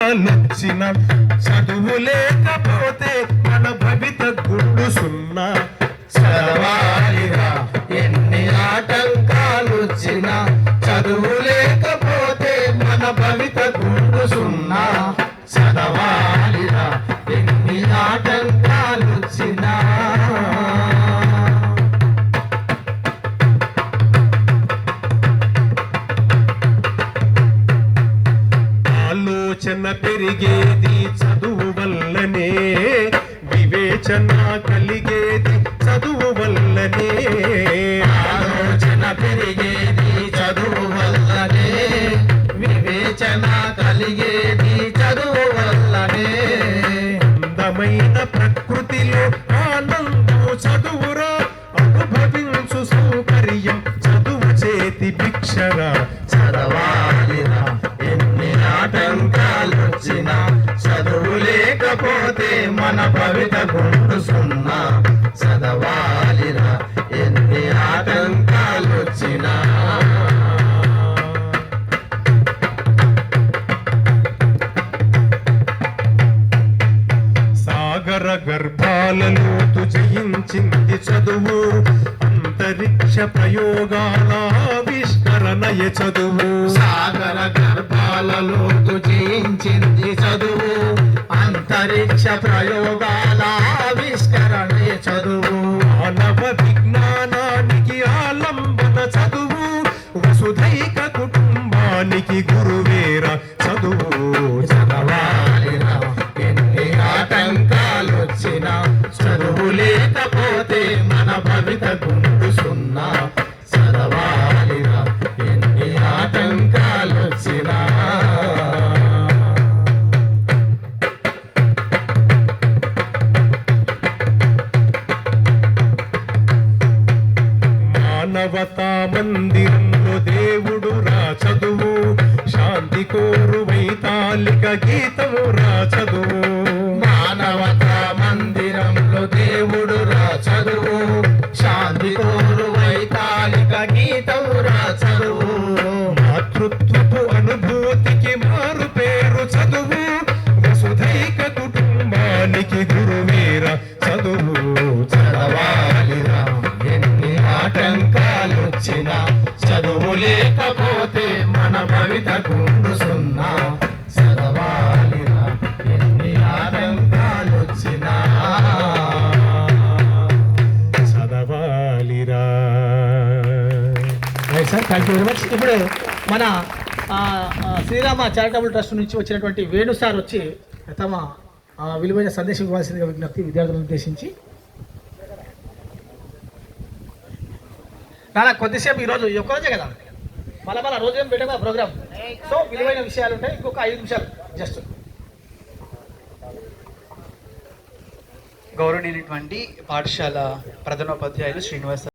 నచ్చిన చదువు లేకపోతే మన భవిత గుండు సున్నా. చదవాలిరా ఎన్ని ఆటంకాలొచ్చినా, చదువు లేకపోతే మన భవిత గుండు సున్నా. చదవాలిరా ఎన్ని ఆటంకాలొచ్చినా. ఆలోచన పెరిగేది చదువు వల్లనే, వివేచన కలిగేది చదువు వల్లనే. ఆలోచన పెరిగేది చదువు వల్లనే, వివేచన కలిగేది చదువు వల్లనే. అందమైన ప్రకృతిలో ఆనందం చదువురా, అనుభవించు సౌకర్యం చదువు చేతి భిక్షరా. చదవాలిరా ఎన్ని ఆటంకాలొచ్చినా, చదువు లేకపోతే మన భవిత గుండు సున్నా. చదవాలిరా ఎన్ని ఆటంకాలొచ్చినా. సాగర గర్భాలలోతు జయించింది చదువు, అంతరిక్ష ప్రయోగాల ఆవిష్కరణయ చదువు. సాగర గర్భాలలోతు జయించింది చదువు, అంతరిక్ష ప్రయోగాల ఆవిష్కరణే చదువు. మానవ విజ్ఞానానికి ఆలంబన చదువు, వసుధైక కుటుంబానికి గురువేర చదువు. చదవాలిరా ఎన్ని ఆటంకాలొచ్చినా, చదువు లేకపోతే మన భవిత గుండు సున్నా. చదవాలిరా ఎన్ని ఆటంకాలొచ్చినా. మానవతా మందిరంలో దేవుడు రా చదువు, శాంతి కోరు వైతాళిక గీతము రా చదువు. మానవతా మందిరంలో దేవుడు రా చదువు, శాంతి కోరు వైతాళిక గీతం రా చదువు. మాతృత్వపు అనుభూతికి మారు పేరు చదువు, వసుధైక కుటుంబానికి గురువేర చదువు. చదవాలిరా ఎన్ని ఆటంకాలొచ్చినా, చదువు లేకపోతే మన భవిత గుండు సున్నా. చదవాలిరా ఎన్ని ఆటంకాలొచ్చినా. చదవాలిరా. Right sir, thank you very much. ఇప్పుడు మన శ్రీరామ చారిటబుల్ ట్రస్ట్ నుంచి వచ్చినటువంటి వేణు సార్ వచ్చి తమ విలువైన సందేశం ఇవ్వాల్సిందిగా విజ్ఞప్తి విద్యార్థులను ఉద్దేశించి. నాన్న కొద్దిసేపు ఈరోజు ఒక్కరోజే కదా, మళ్ళీ రోజు ఏం పెట్టాము ప్రోగ్రామ్. సో విలువైన విషయాలు ఉంటాయి, ఇంకొక 5 నిమిషాలు జస్ట్. గౌరవనీయులైనటువంటి పాఠశాల ప్రధానోపాధ్యాయులు శ్రీనివాస్